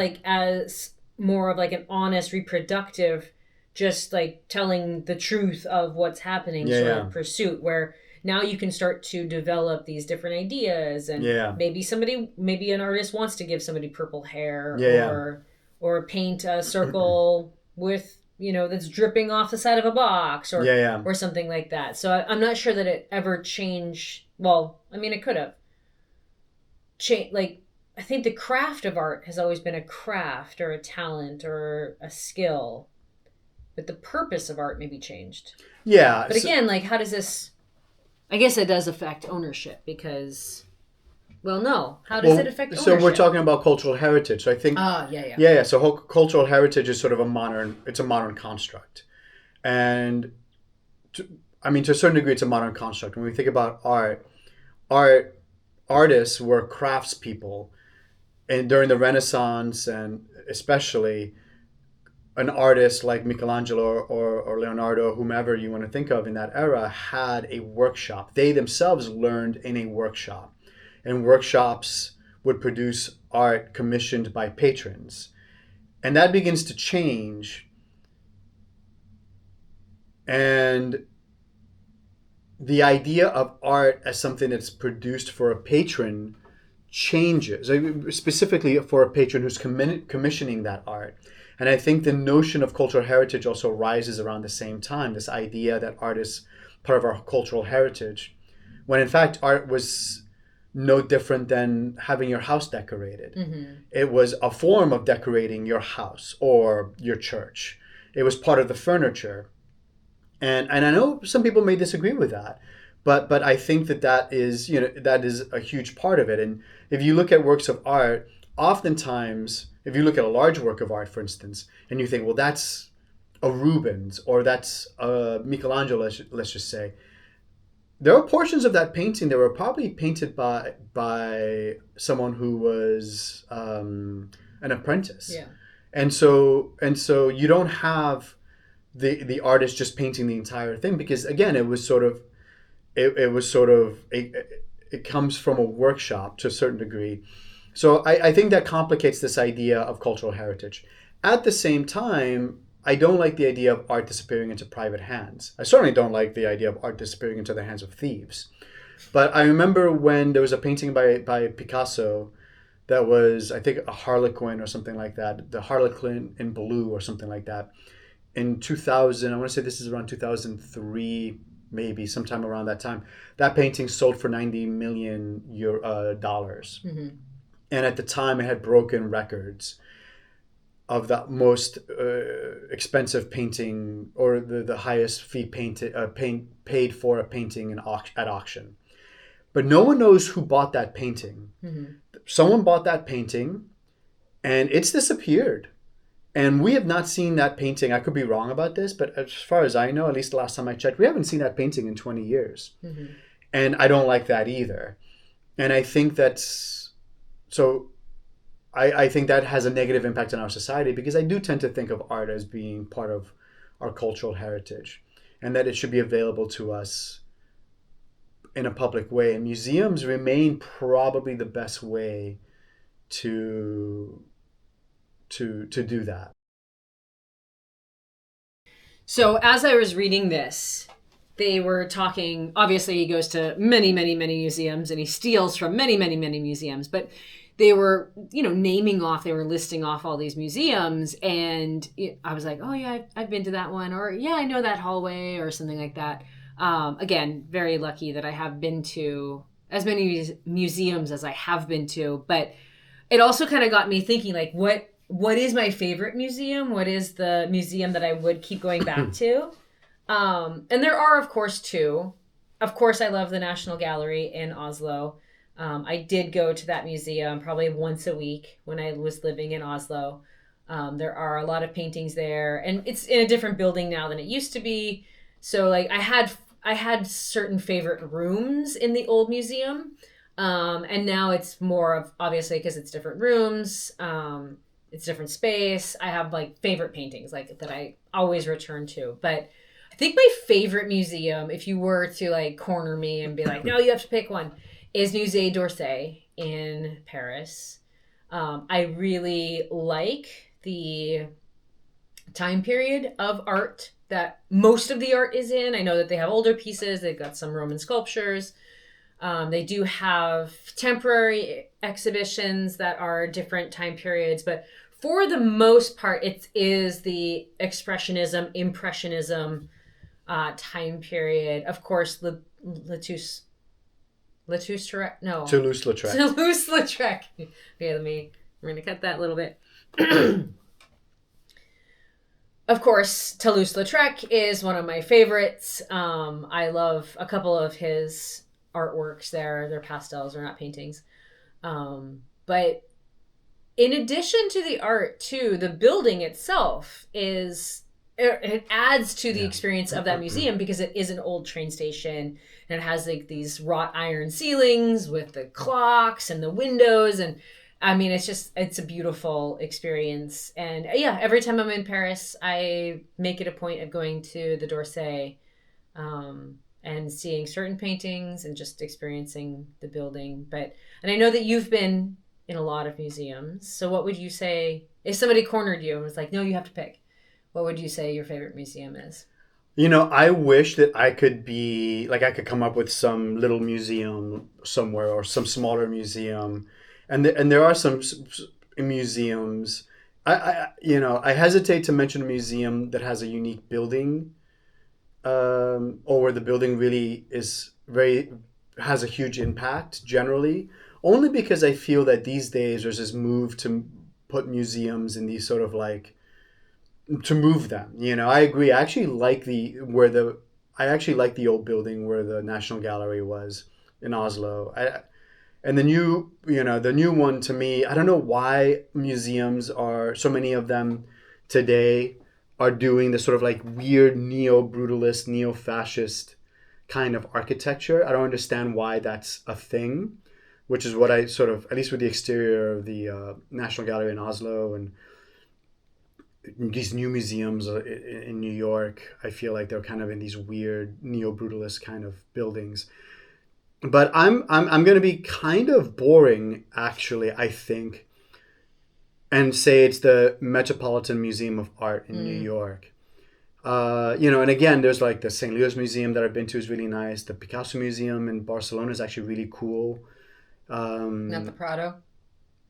more of like an honest, reproductive, just like telling the truth of what's happening sort of pursuit, where now you can start to develop these different ideas, and maybe an artist wants to give somebody purple hair, or paint a circle with, that's dripping off the side of a box, or something like that. So I'm not sure that it ever changed. Well, I mean, it could have changed. I think the craft of art has always been a craft or a talent or a skill, but the purpose of art maybe changed. Yeah. But again, how does this? I guess it does affect ownership, because, well, no. How does it affect ownership? So we're talking about cultural heritage. So I think. Yeah. So cultural heritage is sort of a modern construct, and to a certain degree, it's a modern construct. When we think about artists were craftspeople, and during the Renaissance, and especially an artist like Michelangelo or Leonardo, whomever you want to think of in that era, had a workshop. They themselves learned in a workshop, and workshops would produce art commissioned by patrons. And that begins to change. And the idea of art as something that's produced for a patron changes, specifically for a patron who's commissioning that art. And I think the notion of cultural heritage also rises around the same time, this idea that art is part of our cultural heritage, when in fact art was no different than having your house decorated. Mm-hmm. It was a form of decorating your house or your church. It was part of the furniture. And I know some people may disagree with that, but I think that is a huge part of it. And if you look at works of art, oftentimes, if you look at a large work of art, for instance, and you think, well, that's a Rubens or that's a Michelangelo, let's just say, there are portions of that painting that were probably painted by someone who was an apprentice. Yeah. And so you don't have the artist just painting the entire thing, because again, it was sort of it comes from a workshop to a certain degree. So I think that complicates this idea of cultural heritage. At the same time, I don't like the idea of art disappearing into private hands. I certainly don't like the idea of art disappearing into the hands of thieves. But I remember when there was a painting by Picasso that was, I think, a Harlequin or something like that, the Harlequin in blue or something like that. In 2000, I want to say this is around 2003, maybe sometime around that time. That painting sold for $90 million dollars. Mm-hmm. And at the time, it had broken records of the most expensive painting, or the highest fee paid for a painting at auction. But no one knows who bought that painting. Mm-hmm. Someone bought that painting, and it's disappeared. And we have not seen that painting. I could be wrong about this, but as far as I know, at least the last time I checked, we haven't seen that painting in 20 years. Mm-hmm. And I don't like that either. And I think I think that has a negative impact on our society, because I do tend to think of art as being part of our cultural heritage, and that it should be available to us in a public way. And museums remain probably the best way to do that. So as I was reading this, they were talking, obviously he goes to many, many, many museums, and he steals from many, many, many museums, but they were, they were listing off all these museums, and I was like, oh yeah, I've been to that one, or yeah, I know that hallway, or something like that. Again, very lucky that I have been to as many museums as I have been to, but it also kind of got me thinking, like, what is my favorite museum? What is the museum that I would keep going back to? And there are, of course, two. Of course, I love the National Gallery in Oslo. I did go to that museum probably once a week when I was living in Oslo. There are a lot of paintings there, and it's in a different building now than it used to be. So like I had certain favorite rooms in the old museum. And now it's more of, obviously, because it's different rooms, it's different space. I have like favorite paintings like that I always return to. But I think my favorite museum, if you were to like corner me and be like, no, you have to pick one, is Musée d'Orsay in Paris. I really like the time period of art that most of the art is in. I know that they have older pieces. They've got some Roman sculptures. They do have temporary exhibitions that are different time periods, but for the most part, it is the Expressionism, Impressionism time period. Of course, Toulouse-Lautrec. Okay, we're going to cut that a little bit. Of course, Toulouse-Lautrec is one of my favorites. I love a couple of his artworks there. They're pastels, they're not paintings. But in addition to the art, too, the building itself it adds to the experience of that museum, because it is an old train station, and it has like these wrought iron ceilings with the clocks and the windows, and I mean, it's a beautiful experience. And yeah, every time I'm in Paris, I make it a point of going to the d'Orsay, and seeing certain paintings and just experiencing the building. And I know that you've been in a lot of museums. So what would you say, if somebody cornered you and was like, no, you have to pick, what would you say your favorite museum is? I wish that I could come up with some little museum somewhere, or some smaller museum. And there are some museums. I hesitate to mention a museum that has a unique building, or where the building really has a huge impact generally, only because I feel that these days there's this move to put museums in these sort of like, to move them. I agree. I actually like the old building where the National Gallery was in Oslo. And the new one, to me, I don't know why museums are, so many of them today are doing this sort of like weird neo-brutalist, neo-fascist kind of architecture. I don't understand why that's a thing, which is what I sort of, at least with the exterior of the National Gallery in Oslo and these new museums in New York, I feel like they're kind of in these weird neo-brutalist kind of buildings. But I'm going to be kind of boring, actually, I think, and say it's the Metropolitan Museum of Art in New York. And again, there's like the St. Louis Museum that I've been to is really nice. The Picasso Museum in Barcelona is actually really cool. Not the Prado?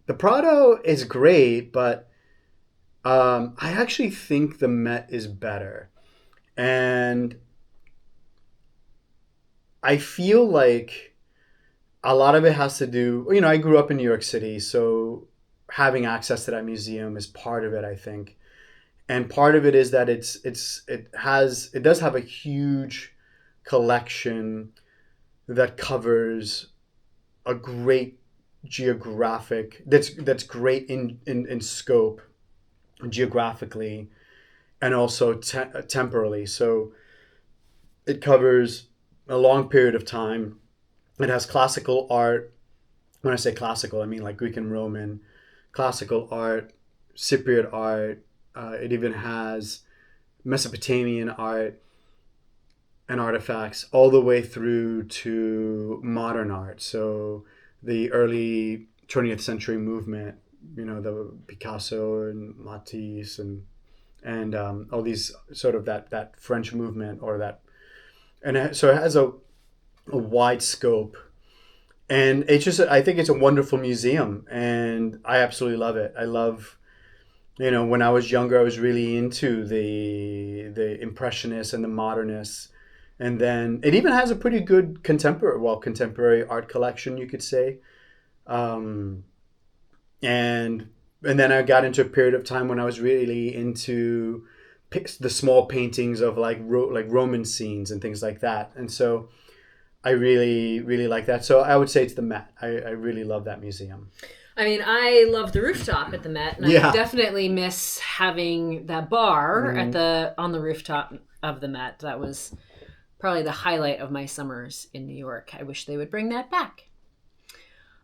The Prado is great, but I actually think the Met is better. And I feel like a lot of it has to do, I grew up in New York City, so having access to that museum is part of it, I think. And part of it is that it does have a huge collection that covers a great geographic, that's great in scope geographically and also temporally. So it covers a long period of time. It has classical art. When I say classical, I mean like Greek and Roman, classical art, Cypriot art. It even has Mesopotamian art and artifacts all the way through to modern art. So the early 20th century movement, the Picasso and Matisse and all these sort of that French movement or that. And so it has a wide scope. And I think it's a wonderful museum and I absolutely love it. I love, when I was younger, I was really into the Impressionists and the Modernists. And then it even has a pretty good contemporary art collection, you could say. And then I got into a period of time when I was really into the small paintings of like Roman scenes and things like that. And so I really, really like that. So I would say it's the Met. I really love that museum. I mean, I love the rooftop at the Met, and I definitely miss having that bar on the rooftop of the Met. That was probably the highlight of my summers in New York. I wish they would bring that back.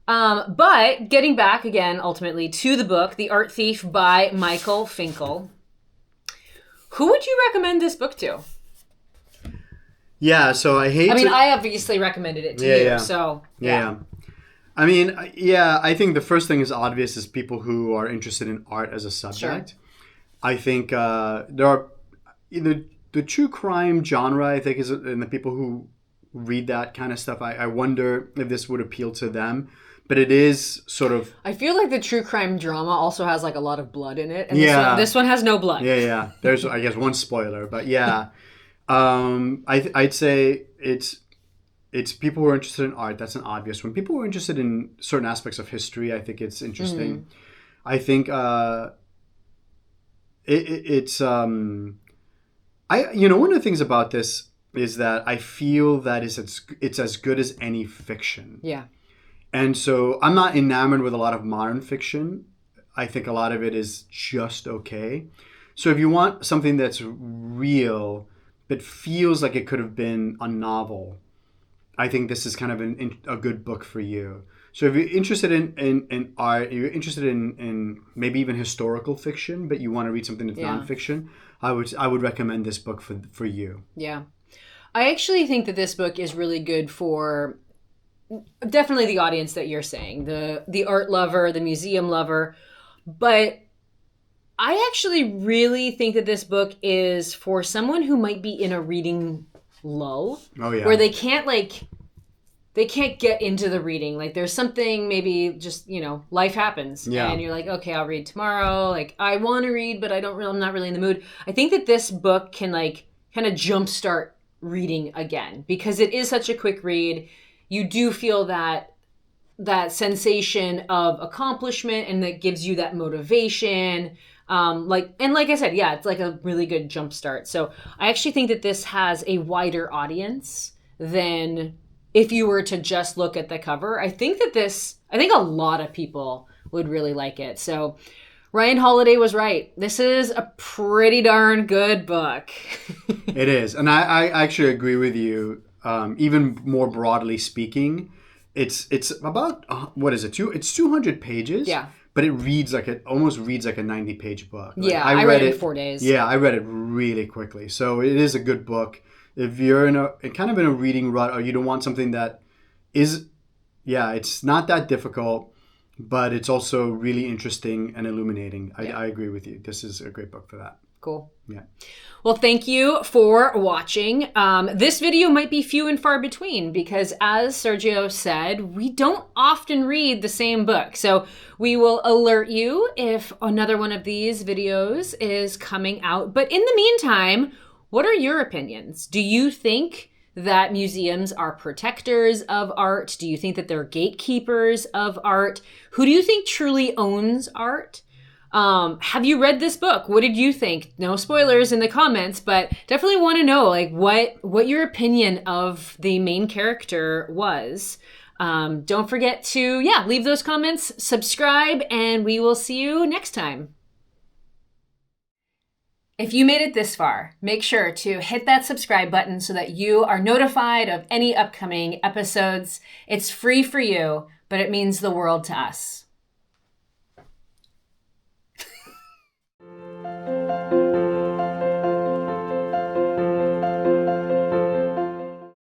But getting back again, ultimately, to the book, The Art Thief by Michael Finkel. Who would you recommend this book to? Yeah, so I obviously recommended it to you, yeah. So... Yeah. I mean, I think the first thing is obvious is people who are interested in art as a subject. Sure. I think there are... The true crime genre, I think, and the people who read that kind of stuff, I wonder if this would appeal to them. But it is sort of... I feel like the true crime drama also has like a lot of blood in it. And this one has no blood. Yeah. There's, I guess, one spoiler. But yeah, I'd say it's people who are interested in art. That's an obvious one. People who are interested in certain aspects of history, I think it's interesting. I think it's... one of the things about this is that I feel that it's as good as any fiction. Yeah. And so I'm not enamored with a lot of modern fiction. I think a lot of it is just okay. So if you want something that's real, that feels like it could have been a novel, I think this is kind of a good book for you. So if you're interested in art, you're interested in maybe even historical fiction, but you want to read something that's nonfiction, I would recommend this book for you. Yeah. I actually think that this book is really good for definitely the audience that you're saying, the art lover, the museum lover. But I actually really think that this book is for someone who might be in a reading lull. Oh, yeah. Where they can't get into the reading. Like there's something maybe just, life happens. Yeah. And you're like, okay, I'll read tomorrow. Like I want to read, but I'm not really in the mood. I think that this book can kind of jumpstart reading again because it is such a quick read. You do feel that sensation of accomplishment and that gives you that motivation. Like I said, yeah, it's like a really good jump start. So I actually think that this has a wider audience than if you were to just look at the cover. I think a lot of people would really like it. So Ryan Holiday was right. This is a pretty darn good book. It is. And I actually agree with you. even more broadly speaking, it's about what is it? It's 200 pages. Yeah. But it almost reads like a 90-page book. Like, yeah, I read it in 4 days. Yeah, I read it really quickly. So it is a good book. If you're in a reading rut, or you don't want something that is, it's not that difficult, but it's also really interesting and illuminating. I agree with you. This is a great book for that. Cool. Yeah. Well, thank you for watching. This video might be few and far between because, as Sergio said, we don't often read the same book. So we will alert you if another one of these videos is coming out. But in the meantime, what are your opinions? Do you think that museums are protectors of art? Do you think that they're gatekeepers of art? Who do you think truly owns art? Have you read this book? What did you think? No spoilers in the comments, but definitely want to know like what your opinion of the main character was. Don't forget to leave those comments, subscribe, and we will see you next time. If you made it this far, make sure to hit that subscribe button so that you are notified of any upcoming episodes. It's free for you, but it means the world to us.